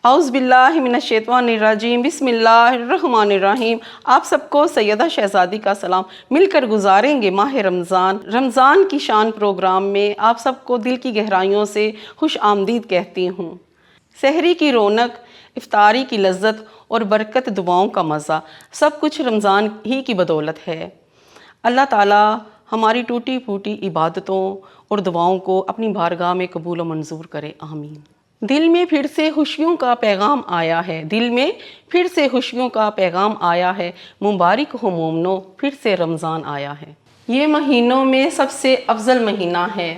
اعوذ باللہ من الشیطان الرجیم، بسم اللہ الرحمن الرحیم۔ آپ سب کو سیدہ شہزادی کا سلام۔ مل کر گزاریں گے ماہ رمضان کی شان پروگرام میں آپ سب کو دل کی گہرائیوں سے خوش آمدید کہتی ہوں۔ سحری کی رونق، افطاری کی لذت اور برکت، دعاؤں کا مزہ، سب کچھ رمضان ہی کی بدولت ہے۔ اللہ تعالیٰ ہماری ٹوٹی پھوٹی عبادتوں اور دعاؤں کو اپنی بارگاہ میں قبول و منظور کرے، آمین۔ دل میں پھر سے خوشیوں کا پیغام آیا ہے، دل میں پھر سے خوشیوں کا پیغام آیا ہے، مبارک ہو مومنو، پھر سے رمضان آیا ہے۔ یہ مہینوں میں سب سے افضل مہینہ ہے۔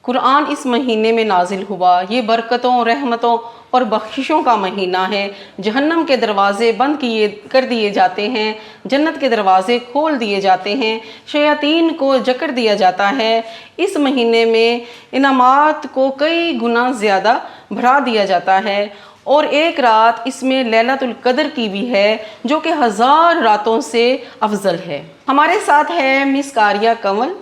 قرآن اس مہینے میں نازل ہوا۔ یہ برکتوں، رحمتوں اور بخششوں کا مہینہ ہے۔ جہنم کے دروازے بند کر دیے جاتے ہیں، جنت کے دروازے کھول دیے جاتے ہیں، شیاطین کو جکڑ دیا جاتا ہے۔ اس مہینے میں انعامات کو کئی گنا زیادہ بڑھا دیا جاتا ہے، اور ایک رات اس میں لیلۃ القدر کی بھی ہے، جو کہ 1000 راتوں سے افضل ہے۔ ہمارے ساتھ ہے مس کاریہ کنول،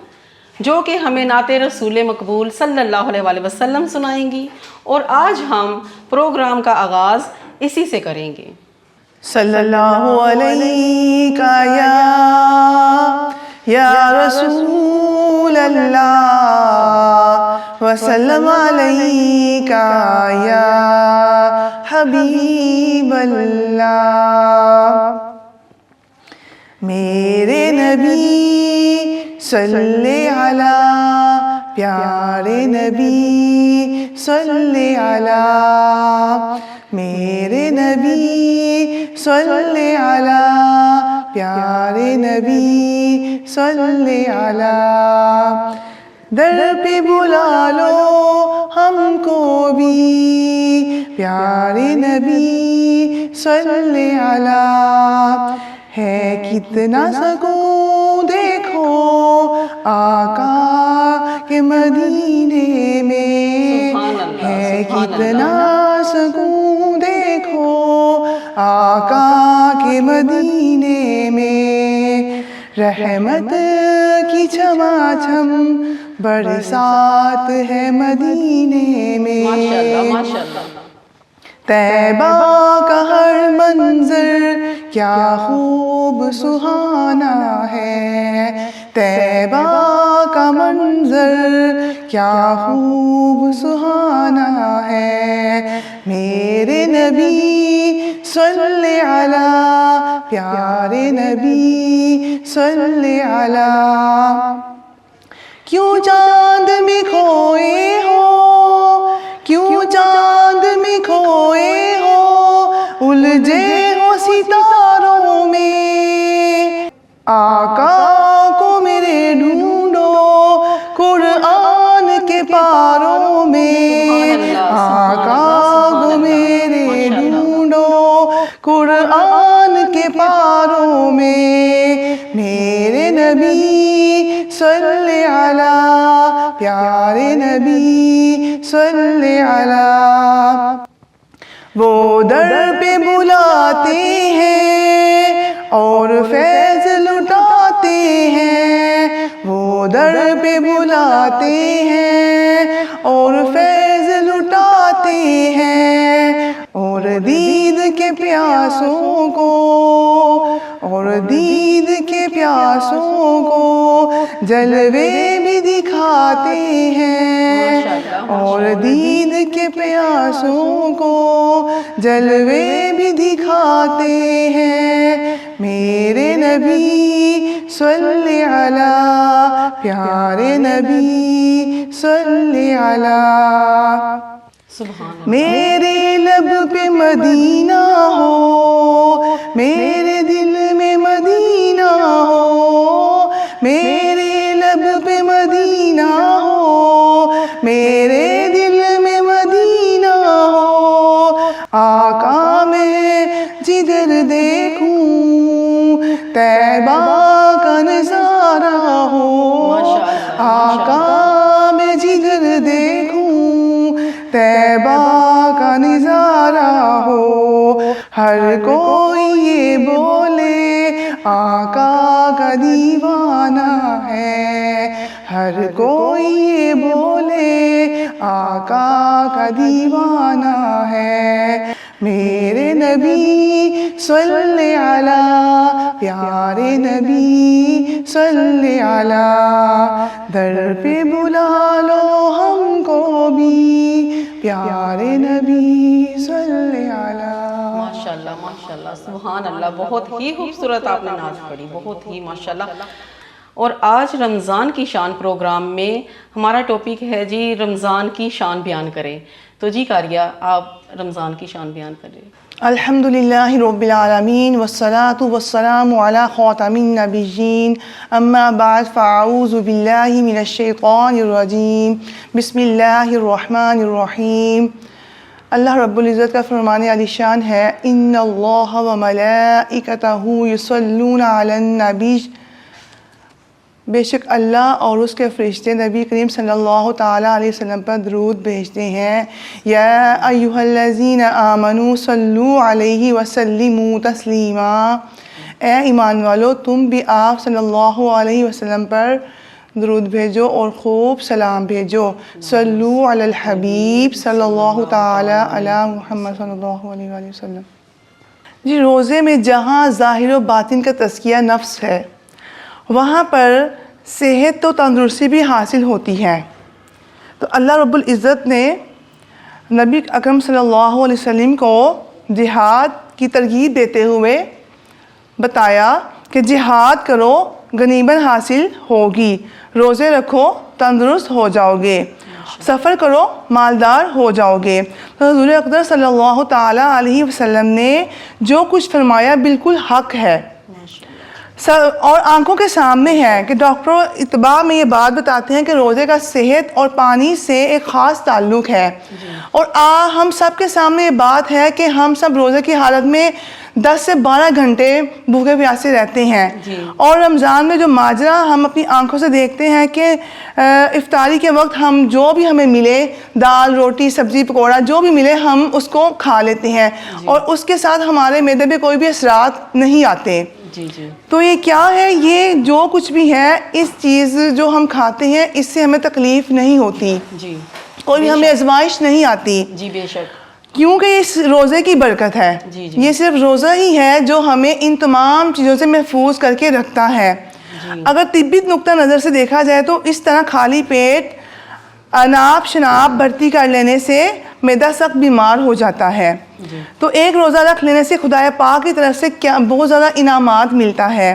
جو کہ ہمیں نعت رسول مقبول صلی اللہ علیہ وآلہ وسلم سنائیں گی، اور آج ہم پروگرام کا آغاز اسی سے کریں گے۔ صلی اللہ علیہ یا رسول اللہ وسلم علیہ یا حبیب اللہ۔ میرے نبی صلی علی، پیارے نبی صلی علی، میرے نبی صلی علی، پیارے نبی صلی علی۔ در پہ بلا لو ہم کو بھی، پیارے نبی صلی علی۔ ہے کتنا سکون دیکھو آقا کے مدینے میں، ہے کتنا سکون دیکھو آقا کے مدینے میں۔ رحمت کی چھما چھم برسات ہے مدینے میں۔ طیبہ کا ہر منظر کیا خوب سہانا ہے، طیبہ کا منظر کیا خوب سہانا ہے۔ میرے نبی صلی علی، پیارے نبی صلی علی۔ کیوں چاند میں کھوئے ہو، کیوں چاند میں کھوئے ہو، الجھے ہو ستاروں میں، آقا کو میرے ڈھونڈو قرآن کے پاروں میں، آقا کو میرے ڈھونڈو قرآن کے پاروں میں۔ میرے نبی صلی علی، پیارے نبی صلی علی۔ وہ در پہ بلاتے ہیں اور فیض لٹاتے ہیں، وہ در پہ بلاتے ہیں اور فیض لٹاتے ہیں، اور دید کے پیاسوں کو، اور دید کے پیاسوں کو جلوے بھی دکھاتے ہیں، اور دید کے پیاسوں کو جلوے بھی دکھاتے ہیں۔ میرے نبی صلی علی، پیارے نبی صلی علی۔ میرے لب پہ مدینہ ہو، میرے دل میں مدینہ ہو، میرے لب پہ مدینہ ہو، میرے دل میں مدینہ ہو۔ آقا میں جدھر دیکھوں طیبہ کا نظارہ ہو، آقا میں جدھر دیکھوں طیبہ کا نظارہ ہو۔ ہر کوئی یہ بولے آقا کا دیوانہ ہے، ہر کوئی یہ بولے آقا کا دیوانہ ہے۔ میرے نبی صلی علی پیارے نبی صلی علی در پہ بلا لو ہم کو بھی پیارے نبی صلی علی. ماشاءاللہ سبحان اللہ، بہت ہی خوبصورت آپ نے نعت پڑھی، بہت ہی ماشاءاللہ. اور آج رمضان کی شان پروگرام میں ہمارا ٹاپک ہے جی رمضان کی شان بیان کریں. تو جی قاریہ آپ رمضان کی شان بیان کریں. الحمدللہ رب العالمین والصلاة والسلام علی خاتم النبیین اما بعد فاعوذ باللہ من الشیطان الرجیم بسم اللہ الرحمن الرحیم. اللہ رب العزت کا فرمان علی شان ہے ان اللہ و ملائکتہ یصلون علی النبی، بے شک اللہ اور اس کے فرشتے نبی کریم صلی اللہ تعالیٰ علیہ وسلم پر درود بھیجتے ہیں. یا ایھا الذین آمنوا صلوا علیہ وسلموا تسلیما، اے ایمان والو تم بھی آپ صلی اللہ علیہ وسلم پر درود بھیجو اور خوب سلام بھیجو. صلو علی الحبیب صلی اللہ تعالیٰ علی محمد صلی اللہ علیہ وآلہ وسلم. جی روزے میں جہاں ظاہر و باطن کا تزکیہ نفس ہے، وہاں پر صحت تو تندرستی بھی حاصل ہوتی ہے. تو اللہ رب العزت نے نبی اکرم صلی اللہ علیہ وسلم کو جہاد کی ترغیب دیتے ہوئے بتایا کہ جہاد کرو غنیمت حاصل ہوگی، روزے رکھو تندرست ہو جاؤ گے، سفر کرو مالدار ہو جاؤ گے. تو حضور اقدس صلی اللہ تعالیٰ علیہ وسلم نے جو کچھ فرمایا بالکل حق ہے اور آنکھوں کے سامنے ہے کہ ڈاکٹر اتباع میں یہ بات بتاتے ہیں کہ روزے کا صحت اور پانی سے ایک خاص تعلق ہے. اور ہم سب کے سامنے یہ بات ہے کہ ہم سب روزے کی حالت میں 10 سے 12 گھنٹے بھوکے پیاسے رہتے ہیں. اور رمضان میں جو ماجرا ہم اپنی آنکھوں سے دیکھتے ہیں کہ افطاری کے وقت ہم جو بھی ہمیں ملے، دال روٹی سبزی پکوڑا جو بھی ملے ہم اس کو کھا لیتے ہیں اور اس کے ساتھ ہمارے معدے پہ کوئی بھی اثرات نہیں آتے. تو یہ کیا ہے؟ یہ جو کچھ بھی ہے اس چیز جو ہم کھاتے ہیں اس سے ہمیں تکلیف نہیں ہوتی، کوئی بھی ہمیں آزمائش نہیں آتی. جی بے شک، کیونکہ اس روزے کی برکت ہے. یہ صرف روزہ ہی ہے جو ہمیں ان تمام چیزوں سے محفوظ کر کے رکھتا ہے. اگر طبی نقطہ نظر سے دیکھا جائے تو اس طرح خالی پیٹ اناپ شناپ بھرتی کر لینے سے معدہ سخت بیمار ہو جاتا ہے. تو ایک روزہ رکھ لینے سے خدائے پاک کی طرف سے کیا بہت زیادہ انعامات ملتا ہے.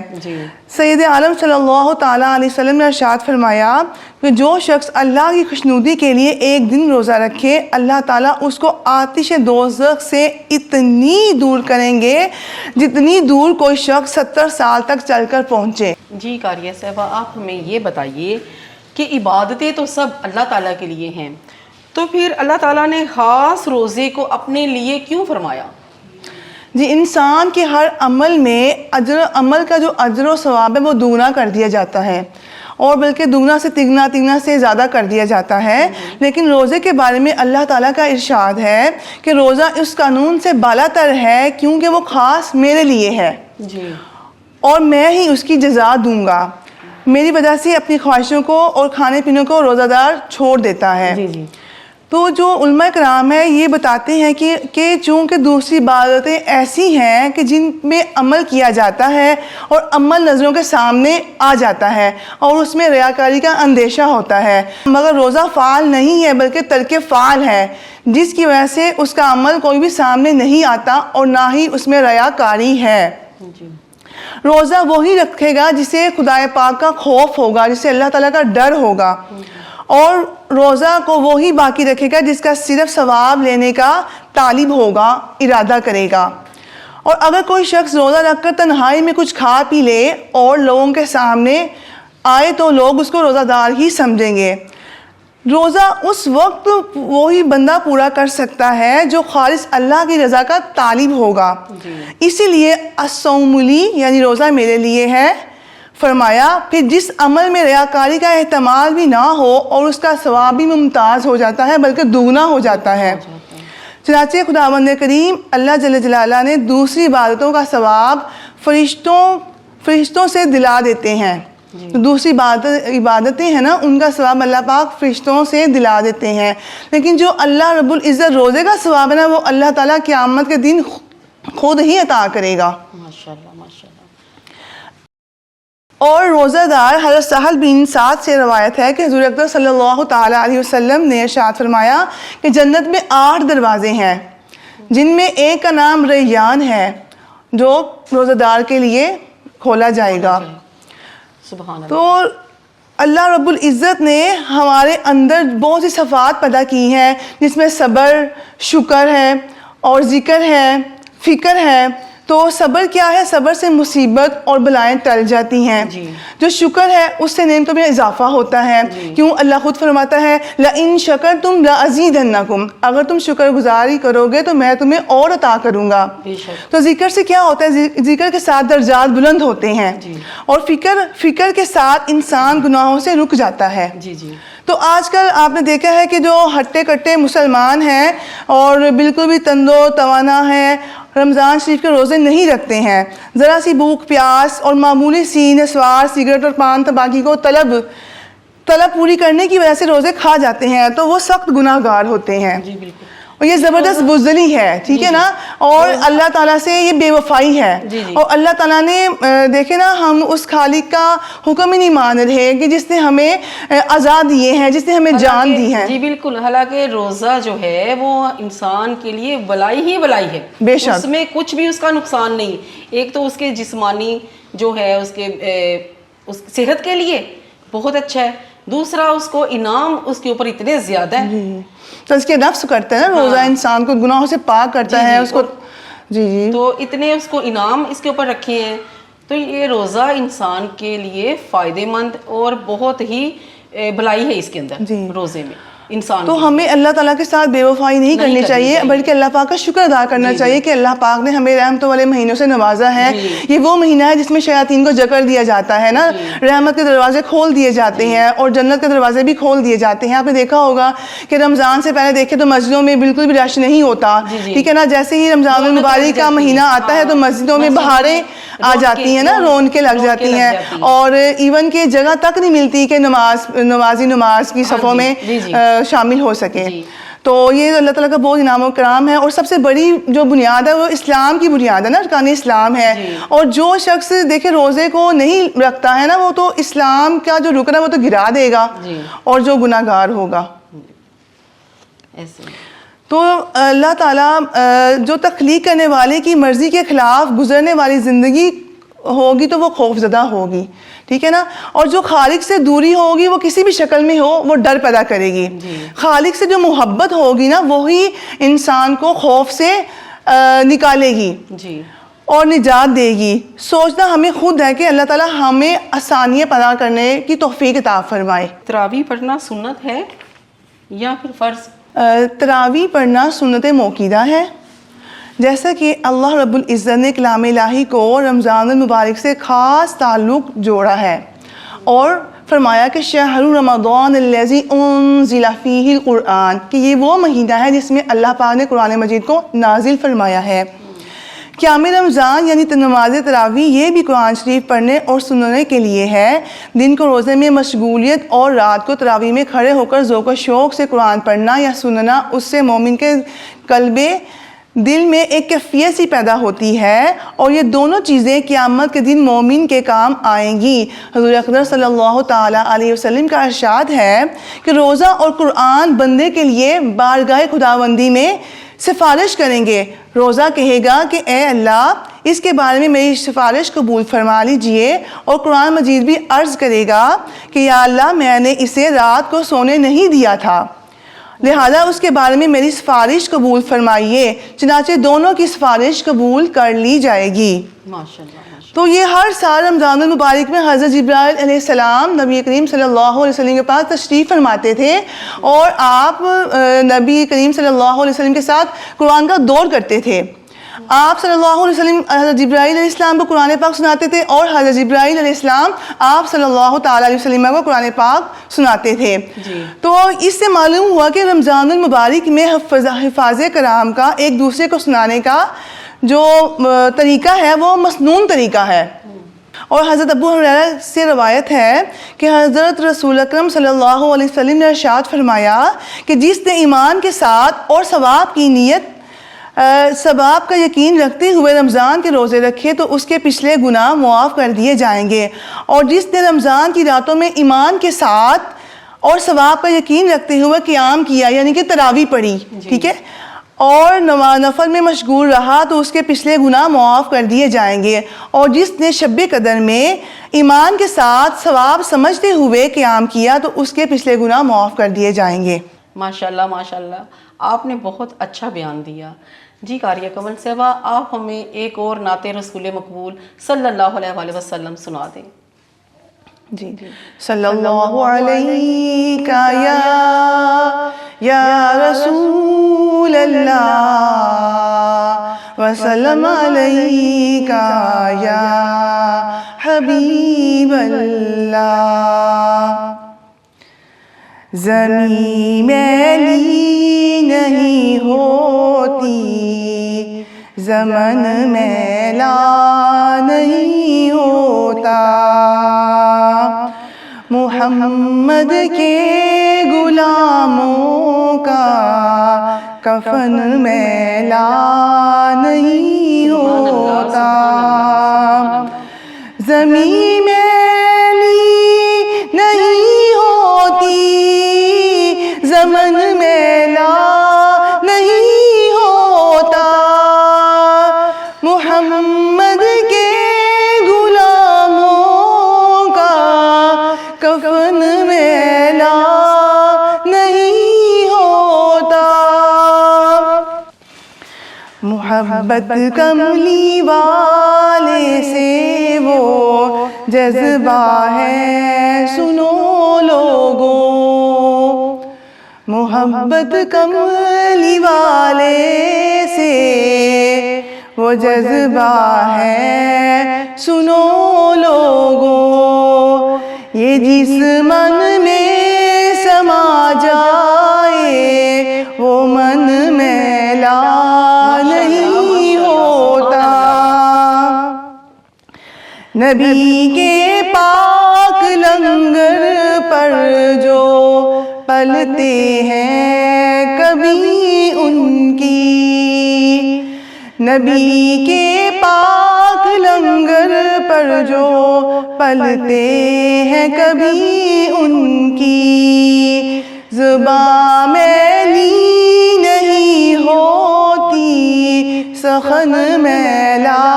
سید عالم صلی اللہ تعالیٰ علیہ وسلم نے ارشاد فرمایا کہ جو شخص اللہ کی خوشنودی کے لیے ایک دن روزہ رکھے، اللہ تعالیٰ اس کو آتش دوزخ سے اتنی دور کریں گے جتنی دور کوئی شخص 70 سال تک چل کر پہنچے. جی قاریہ صاحبہ آپ ہمیں یہ بتائیے کہ عبادتیں تو سب اللہ تعالیٰ کے لیے ہیں، تو پھر اللہ تعالیٰ نے خاص روزے کو اپنے لیے کیوں فرمایا؟ جی انسان کے ہر عمل میں عمل کا جو اجر و ثواب ہے وہ دوگنا کر دیا جاتا ہے، اور بلکہ دوگنا سے تگنا سے زیادہ کر دیا جاتا ہے. لیکن روزے کے بارے میں اللہ تعالیٰ کا ارشاد ہے کہ روزہ اس قانون سے بالا تر ہے کیونکہ وہ خاص میرے لیے ہے اور میں ہی اس کی جزا دوں گا. میری وجہ سے اپنی خواہشوں کو اور کھانے پینے کو روزہ دار چھوڑ دیتا ہے. تو جو علماء کرام ہیں یہ بتاتے ہیں کہ چونکہ دوسری عبادتیں ایسی ہیں کہ جن میں عمل کیا جاتا ہے اور عمل نظروں کے سامنے آ جاتا ہے اور اس میں ریاکاری کا اندیشہ ہوتا ہے، مگر روزہ فعال نہیں ہے بلکہ ترک فعال ہے، جس کی وجہ سے اس کا عمل کوئی بھی سامنے نہیں آتا اور نہ ہی اس میں ریاکاری ہے. روزہ وہی رکھے گا جسے خدائے پاک کا خوف ہوگا، جسے اللہ تعالیٰ کا ڈر ہوگا، اور روزہ کو وہی باقی رکھے گا جس کا صرف ثواب لینے کا طالب ہوگا، ارادہ کرے گا. اور اگر کوئی شخص روزہ رکھ کر تنہائی میں کچھ کھا پی لے اور لوگوں کے سامنے آئے تو لوگ اس کو روزہ دار ہی سمجھیں گے. روزہ اس وقت وہی بندہ پورا کر سکتا ہے جو خالص اللہ کی رضا کا طالب ہوگا. اسی لیے الصوم لی یعنی روزہ میرے لیے ہے فرمایا. پھر جس عمل میں ریاکاری کا احتمال بھی نہ ہو اور اس کا ثواب بھی ممتاز ہو جاتا ہے بلکہ دوگنا ہو جاتا ہے. چنانچہ خداوند کریم اللہ جل جلالہ نے دوسری عبادتوں کا ثواب فرشتوں سے دلا دیتے ہیں. تو دوسری عبادتیں ہیں نا ان کا ثواب اللہ پاک فرشتوں سے دلا دیتے ہیں، لیکن جو اللہ رب العزت روزے کا ثواب ہے نا وہ اللہ تعالیٰ قیامت کے دن خود ہی عطا کرے گا۔ ماشاءاللہ ماشاءاللہ۔ اور روزہ دار حضرت سہل بن سعد سے روایت ہے کہ حضور اکرم صلی اللہ تعالیٰ علیہ وسلم نے ارشاد فرمایا کہ جنت میں 8 دروازے ہیں جن میں ایک کا نام ریان ہے جو روزہ دار کے لیے کھولا جائے گا۔ سبحان اللہ۔ تو اللہ رب العزت نے ہمارے اندر بہت سی صفات پیدا کی ہیں جس میں صبر، شکر ہے اور ذکر ہے، فکر ہے۔ تو صبر کیا ہے؟ صبر سے مصیبت اور بلائیں ٹل جاتی ہیں۔ جو شکر ہے اس سے نعمتوں میں اضافہ ہوتا ہے، کیوں اللہ خود فرماتا ہے لَإِن شَكَرْتُمْ لَأَزِيدَنَّكُمْ، اگر تم شکر گزاری کرو گے تو میں تمہیں اور عطا کروں گا۔ تو ذکر سے کیا ہوتا ہے؟ ذکر کے ساتھ درجات بلند ہوتے ہیں، اور فکر کے ساتھ انسان گناہوں سے رک جاتا ہے۔ تو آج کل آپ نے دیکھا ہے کہ جو ہٹے کٹے مسلمان ہیں اور بالکل بھی تندو توانا ہیں، رمضان شریف کے روزے نہیں رکھتے ہیں، ذرا سی بھوک پیاس اور معمولی سی نسوار سگریٹ اور پان تمباکو کو طلب پوری کرنے کی وجہ سے روزے کھا جاتے ہیں، تو وہ سخت گناہ گار ہوتے ہیں۔ اور یہ زبردست بزدلی ہے، ٹھیک ہے نا، اور اللہ تعالیٰ سے یہ بے وفائی ہے۔ اور اللہ تعالیٰ نے دیکھے نا ہم اس خالق کا حکم ہی نہیں مان رہے کہ جس نے ہمیں آزاد دیے ہیں، جس نے ہمیں جان دی ہے۔ جی بالکل، حالانکہ روزہ جو ہے وہ انسان کے لیے بلائی ہی بلائی ہے، بے شک اس میں کچھ بھی اس کا نقصان نہیں۔ ایک تو اس کے جسمانی جو ہے اس کے صحت کے لیے بہت اچھا ہے، دوسرا اس کو انعام اس کے اوپر اتنے زیادہ ہے۔ تو اس کے نفس کرتا ہے نا روزہ، انسان کو گناہوں سے پاک کرتا ہے اس کو۔ تو اتنے اس کو انعام اس کے اوپر رکھے ہیں، تو یہ روزہ انسان کے لیے فائدے مند اور بہت ہی بھلائی ہے اس کے اندر روزے میں انسان۔ تو ہمیں اللہ تعالیٰ کے ساتھ بے وفائی نہیں کرنی چاہیے، بلکہ اللہ پاک کا شکر ادا کرنا چاہیے کہ اللہ پاک نے ہمیں رحمتوں والے مہینوں سے نوازا ہے۔ یہ وہ مہینہ ہے جس میں شیاطین کو جکڑ دیا جاتا ہے نا، رحمت کے دروازے کھول دیے جاتے ہیں اور جنت کے دروازے بھی کھول دیے جاتے ہیں۔ آپ نے دیکھا ہوگا کہ رمضان سے پہلے دیکھیں تو مسجدوں میں بالکل بھی رش نہیں ہوتا، ٹھیک ہے نا، جیسے ہی رمضان المبارک کا مہینہ آتا ہے تو مسجدوں میں بہاریں آ جاتی ہیں نا، رونقیں لگ جاتی ہیں، اور ایون کہ جگہ تک نہیں ملتی کہ نمازی نماز کی صفوں میں شامل ہو سکے۔ تو یہ اللہ تعالیٰ کا بہت انعام و کرام ہے، اور سب سے بڑی جو بنیاد ہے وہ اسلام کی بنیاد ہے نا، ارکان اسلام ہے۔ اور جو شخص دیکھے روزے کو نہیں رکھتا ہے نا وہ تو اسلام کا جو رکن ہے وہ تو گرا دے گا، اور جو گناہ گار ہوگا۔ تو اللہ تعالیٰ جو تخلیق کرنے والے کی مرضی کے خلاف گزرنے والی زندگی ہوگی تو وہ خوف زدہ ہوگی، ٹھیک ہے نا، اور جو خالق سے دوری ہوگی وہ کسی بھی شکل میں ہو وہ ڈر پیدا کرے گی۔ خالق سے جو محبت ہوگی نا وہی انسان کو خوف سے نکالے گی اور نجات دے گی۔ سوچنا ہمیں خود ہے کہ اللہ تعالیٰ ہمیں آسانیاں پیدا کرنے کی توفیق عطا فرمائے۔ تراویح پڑھنا سنت ہے یا پھر فرض؟ تراویح پڑھنا سنت موقیدہ ہے، جیسا کہ اللہ رب العزت نے کلام الہی کو رمضان المبارک سے خاص تعلق جوڑا ہے اور فرمایا کہ شہر رمضان الذی انزل فیہ القرآن، کہ یہ وہ مہینہ ہے جس میں اللہ پاک نے قرآن مجید کو نازل فرمایا ہے۔ قیام رمضان یعنی نماز تراویح یہ بھی قرآن شریف پڑھنے اور سننے کے لیے ہے۔ دن کو روزے میں مشغولیت اور رات کو تراویح میں کھڑے ہو کر ذوق و شوق سے قرآن پڑھنا یا سننا، اس سے مومن کے قلب دل میں ایک کیفیت سی پیدا ہوتی ہے، اور یہ دونوں چیزیں قیامت کے دن مومن کے کام آئیں گی۔ حضور اکرم صلی اللہ تعالیٰ علیہ وسلم کا ارشاد ہے کہ روزہ اور قرآن بندے کے لیے بارگاہ خداوندی میں سفارش کریں گے۔ روزہ کہے گا کہ اے اللہ اس کے بارے میں میری سفارش قبول فرما لیجئے، اور قرآن مجید بھی عرض کرے گا کہ یا اللہ میں نے اسے رات کو سونے نہیں دیا تھا، لہذا اس کے بارے میں میری سفارش قبول فرمائیے، چنانچہ دونوں کی سفارش قبول کر لی جائے گی۔ تو یہ ہر سال رمضان المبارک میں حضرت جبرائیل علیہ السلام نبی کریم صلی اللہ علیہ وسلم کے پاس تشریف فرماتے تھے، اور آپ نبی کریم صلی اللہ علیہ وسلم کے ساتھ قرآن کا دور کرتے تھے۔ آپ صلی اللہ علیہ وسلم حضرت جبرائیل علیہ السلام کو قرآن پاک سناتے تھے، اور حضرت جبرائیل علیہ السلام آپ صلی اللہ تعالیٰ علیہ وسلم کو قرآن پاک سناتے تھے۔ تو اس سے معلوم ہوا کہ رمضان المبارک میں حفاظ کرام کا ایک دوسرے کو سنانے کا جو طریقہ ہے وہ مسنون طریقہ ہے، اور حضرت ابو ہریرہ سے روایت ہے کہ حضرت رسول اکرم صلی اللہ علیہ وسلم نے ارشاد فرمایا کہ جس نے ایمان کے ساتھ اور ثواب کی نیت ثواب کا یقین رکھتے ہوئے رمضان کے روزے رکھے تو اس کے پچھلے گناہ معاف کر دیے جائیں گے، اور جس نے رمضان کی راتوں میں ایمان کے ساتھ اور ثواب کا یقین رکھتے ہوئے قیام کیا یعنی کہ تراویح پڑھی، ٹھیک ہے، اور نفل میں مشغول رہا تو اس کے پچھلے گناہ معاف کر دیے جائیں گے، اور جس نے شب قدر میں ایمان کے ساتھ ثواب سمجھتے ہوئے قیام کیا تو اس کے پچھلے گناہ معاف کر دیے جائیں گے۔ ماشاءاللہ ماشاءاللہ، آپ نے بہت اچھا بیان دیا۔ جی قاریہ کمل صاحبہ، آپ ہمیں ایک اور نعت رسول مقبول صلی اللہ علیہ وآلہ وسلم سنا دیں۔ جی صلی اللہ علیہ یا رسول اللہ وسلم علیہ یا حبیب اللہ۔ زمین میلی نہیں ہوتی، زمن میلا نہیں ہوتا، محمد کے غلاموں کا کفن میلا نہیں ہوتا۔ زمین میلی نہیں ہوتی، زمن میلا نہیں ہوتا، محمد کے غلاموں کا کفن میلا نہیں ہوتا۔ محبت کملی والے سے وہ جذبہ ہے سنو لوگوں، محبت کملی والے سے وہ جذبہ ہے سنو لوگوں، یہ جس من میں سما جائے وہ من میلا نہیں ہوتا۔ نبی کے پاک لنگر پر جو پلتے ہیں کبھی ان کی، نبی کے پاک لنگر پر جو پلتے ہیں کبھی ان کی، زبان میلی نہیں ہوتی، سخن میلا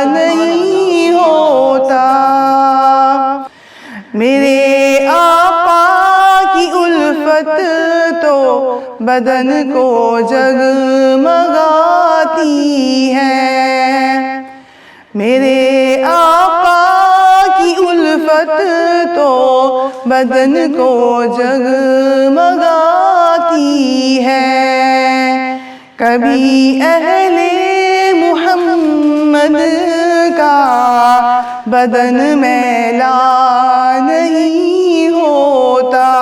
نہیں ہوتا۔ میرے آقا کی الفت تو بدن کو جگمگاتی ہے، میرے آقا کی الفت تو بدن کو جگمگاتی ہے، کبھی اہل محمد کا بدن میلا نہیں ہوتا۔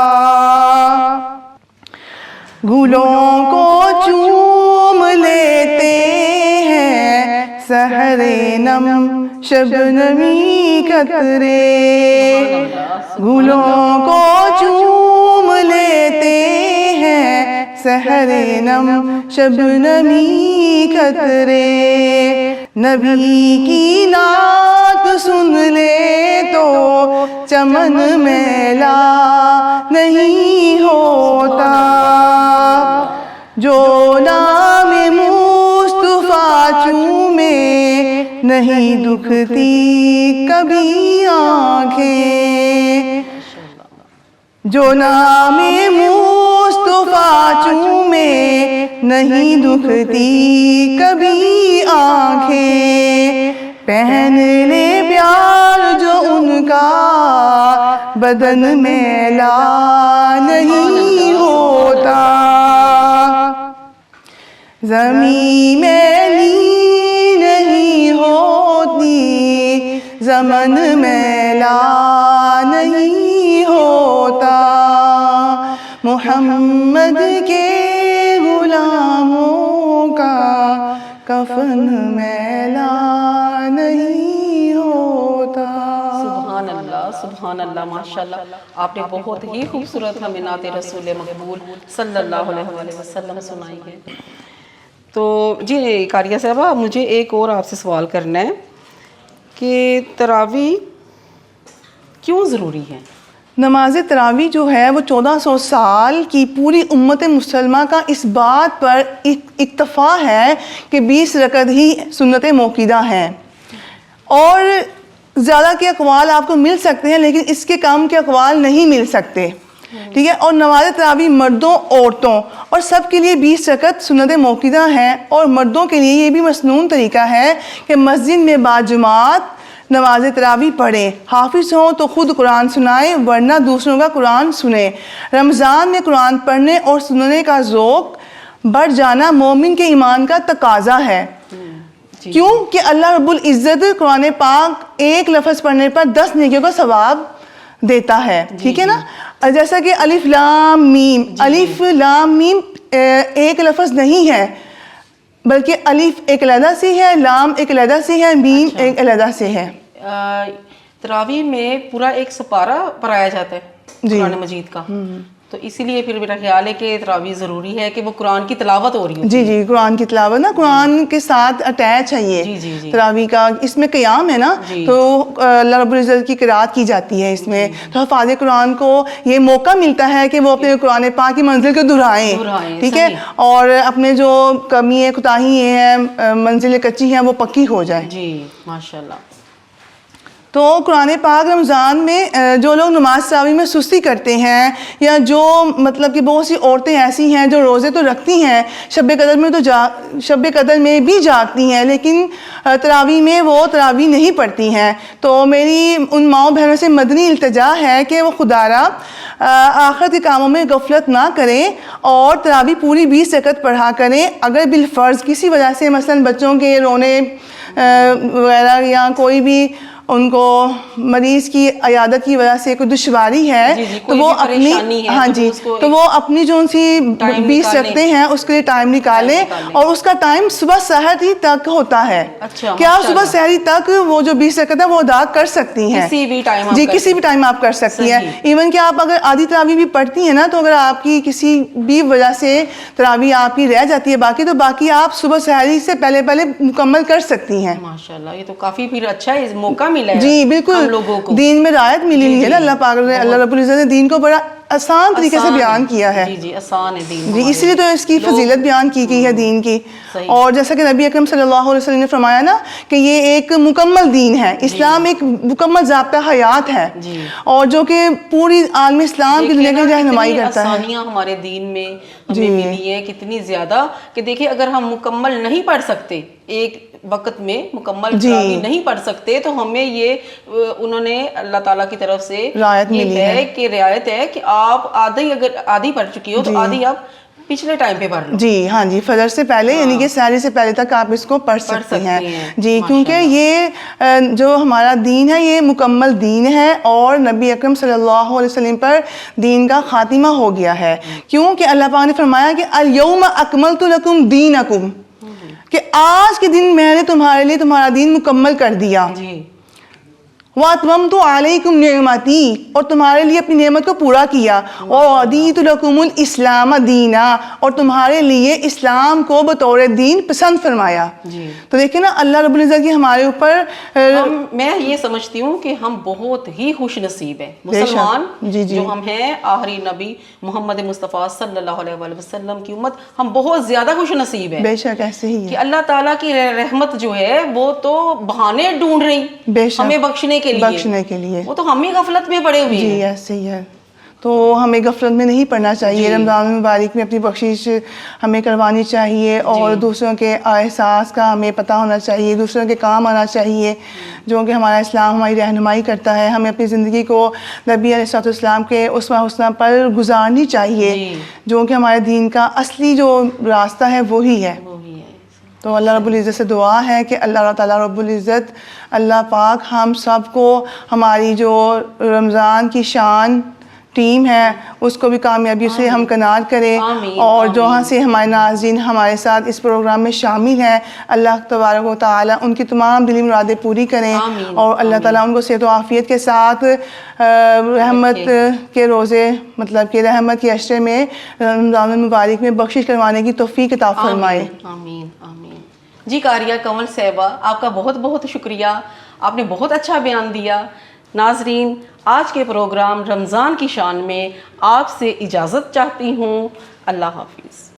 گلوں کو چوم لیتے ہیں سحر نم شبنمی قطرے، گلوں کو چوم لیتے ہیں سحر نم شبنمی قطرے، نبی کی نعت سن لے تو چمن میلا نہیں ہوتا، جو نام مصطفیٰ چومے نہیں دکھتی کبھی آنکھیں، جو نام مصطفیٰ چومے نہیں دکھتی کبھی آنکھیں، پہن لے پیار جو ان کا بدن میلا نہیں ہوتا۔ زمین میلی نہیں ہوتی، زمن میلا نہیں ہوتا، محمد کے غلاموں کا کفن میلا نہیں ہوتا۔ سبحان اللہ، ماشاء اللہ، آپ نے بہت ہی خوبصورت ہمیں نعت رسول مقبول صلی اللہ علیہ وسلم سنائی ہے۔ تو جی قاریہ صاحبہ، مجھے ایک اور آپ سے سوال کرنا ہے کہ تراویح کیوں ضروری ہے؟ نماز تراویح جو ہے وہ 1400 سال کی پوری امت مسلمہ کا اس بات پر اکتفا ہے کہ 20 رکعت ہی سنت موقدہ ہیں، اور زیادہ کے اقوال آپ کو مل سکتے ہیں لیکن اس کے کم کے اقوال نہیں مل سکتے، ٹھیک ہے۔ اور نماز تراویح مردوں عورتوں اور سب کے لیے 20 رکعت سنت موقدہ ہیں، اور مردوں کے لیے یہ بھی مسنون طریقہ ہے کہ مسجد میں باجماعت نماز تراویح پڑھیں، حافظ ہوں تو خود قرآن سنائیں ورنہ دوسروں کا قرآن سنیں۔ رمضان میں قرآن پڑھنے اور سننے کا ذوق بڑھ جانا مومن کے ایمان کا تقاضا ہے، کیوں کہ اللہ رب العزت قرآن پاک ایک لفظ پڑھنے پر 10 نیکیوں کا ثواب دیتا ہے، ٹھیک ہے نا۔ جیسا کہ الف لام میم، الف لام میم ایک لفظ نہیں ہے بلکہ الف ایک علیحدہ سے ہے، لام ایک علیحدہ سے ہے، میم ایک علیحدہ سے ہے۔ تراویح میں پورا ایک سپارہ پڑھایا جاتا ہے قرآن مجید کا، تو اسی لیے پھر میرا خیال ہے کہ تراویح ضروری ہے کہ وہ قرآن کی تلاوت ہو رہی ہے۔ جی جی، قرآن کی تلاوت نا قرآن کے ساتھ اٹیچ ہے یہ تراویح کا، اس میں قیام ہے نا، تو اللہ رب العزت کی قرات کی جاتی ہے اس میں، تو حفاظ قرآن کو یہ موقع ملتا ہے کہ وہ اپنے قرآن پاک کی منزل کو دہرائیں، ٹھیک ہے، اور اپنے جو کمی ہے کوتاہی ہیں منزل کچی ہیں وہ پکی ہو جائے۔ جی ماشاء اللہ۔ تو قرآن پاک رمضان میں جو لوگ نماز تراویح میں سستی کرتے ہیں، یا جو مطلب کہ بہت سی عورتیں ایسی ہیں جو روزے تو رکھتی ہیں، شب قدر میں بھی جاگتی ہیں لیکن تراویح میں وہ تراویح نہیں پڑھتی ہیں، تو میری ان ماؤں بہنوں سے مدنی التجا ہے کہ وہ خدارہ آخرت کے کاموں میں غفلت نہ کریں اور تراویح پوری 20 رکعت پڑھا کریں۔ اگر بالفرض کسی وجہ سے مثلاً بچوں کے رونے وغیرہ یا کوئی بھی ان کو مریض کی عیادت کی وجہ سے کوئی دشواری ہے تو وہ اپنی تو وہ اپنی جو ان سی 20 رکھتے ہیں اس کے لیے ٹائم نکالیں، اور اس کا ٹائم صبح سحر ہی تک ہوتا ہے، کیا صبح سحری تک وہ جو 20 رکعت ہے وہ ادا کر سکتی ہیں، جی کسی بھی ٹائم آپ کر سکتی ہیں۔ ایون کہ آپ اگر آدھی تراویح بھی پڑھتی ہیں نا، تو اگر آپ کی کسی بھی وجہ سے تراویح آپ کی رہ جاتی ہے باقی، تو باقی آپ صبح سحری سے پہلے مکمل کر سکتی ہیں۔ ماشاءاللہ، یہ تو کافی پھر اچھا ہے، موقع جی بالکل، دین میں رعایت ملی ہوئی ہے نا، اللہ پاک نے، اللہ رب العزت نے دین کو بڑا آسان طریقے سے بیان کیا ہے، جی آسان ہے دین، جی اسی لیے تو اس کی فضیلت بیان کی گئی ہے دین کی۔ اور جیسا کہ نبی اکرم صلی اللہ علیہ وسلم نے فرمایا نا کہ یہ ایک مکمل دین ہے، اسلام ایک مکمل ضابطہ حیات ہے، اور جو کہ پوری عالم اسلام کی دنیا کی رہنمائی کرتا ہے۔ آسانیاں ہمارے دین میں ہمیں ملی ہے کتنی زیادہ کہ دیکھیں اگر ہم مکمل نہیں پڑھ سکتے، ایک وقت میں مکمل تراویح نہیں پڑھ سکتے، تو ہمیں یہ انہوں نے اللہ تعالیٰ کی طرف سے رعایت ملی ہے کہ رعایت ہے کہ آپ اگر آدھی پڑھ چکی ہو تو آدھی آپ پچھلے ٹائم پہ پڑھ لو۔ جی ہاں جی، فجر سے پہلے یعنی کہ سحری سے پہلے تک آپ اس کو پڑھ سکتے ہیں، جی کیونکہ یہ جو ہمارا دین ہے یہ مکمل دین ہے، اور نبی اکرم صلی اللہ علیہ وسلم پر دین کا خاتمہ ہو گیا ہے، کیونکہ اللہ پاک نے فرمایا کہ الیوم اکملت لکم دینکم، کہ آج کے دن میں نے تمہارے لیے تمہارا دین مکمل کر دیا، وَأَتْمَمْتُ عَلَيْكُمْ نِعْمَتِي، اور تمہارے لیے اپنی نعمت کو پورا کیا، وَرَضِيتُ لَكُمُ الْإِسْلَامَ دِينًا، اور تمہارے لیے اسلام کو بطور دین پسند فرمایا۔ تو دیکھیں نا اللہ رب العزت کی ہمارے اوپر، میں یہ سمجھتی ہوں کہ ہم بہت ہی خوش نصیب ہیں مسلمان جو ہم ہیں، آخری نبی محمد مصطفیٰ صلی اللہ علیہ وسلم کی امت، ہم بہت زیادہ خوش نصیب ہیں، بے شک ایسے ہی ہے کہ اللہ تعالیٰ کی رحمت جو ہے وہ تو بہانے ڈھونڈ رہی ہمیں بخشنے کے لیے، وہ تو ہم ہی غفلت میں پڑے ہوئے ہیں۔ جی ایسے ہی ہے، تو ہمیں غفلت میں نہیں پڑنا چاہیے، رمضان المبارک میں اپنی بخشش ہمیں کروانی چاہیے، اور دوسروں کے احساس کا ہمیں پتہ ہونا چاہیے، دوسروں کے کام آنا چاہیے، جو کہ ہمارا اسلام ہماری رہنمائی کرتا ہے۔ ہمیں اپنی زندگی کو نبی علیہ السلام کے اسوہ حسنہ پر گزارنی چاہیے، جو کہ ہمارے دین کا اصلی جو راستہ ہے وہی ہے۔ تو اللہ رب العزت سے دعا ہے کہ اللہ تعالیٰ رب العزت، اللہ پاک ہم سب کو ہماری جو رمضان کی شان، ٹیم ہے اس کو بھی کامیابی سے ہمکنار کرے، آمین، اور جو آمین۔ ہاں سے ہمارے ناظرین ہمارے ساتھ اس پروگرام میں شامل ہیں، اللہ تبارک و تعالیٰ ان کی تمام دلی مرادیں پوری کریں، آمین، اور اللہ تعالیٰ ان کو صحت و عافیت کے ساتھ رحمت کے روزے، مطلب کہ رحمت کے عشرے میں رمضان المبارک میں بخشش کروانے کی توفیق عطا فرمائے۔ آمین آمین۔ جی قاریہ کنول صاحبہ، آپ کا بہت بہت شکریہ، آپ نے بہت اچھا بیان دیا۔ ناظرین، آج کے پروگرام رمضان کی شان میں آپ سے اجازت چاہتی ہوں۔ اللہ حافظ۔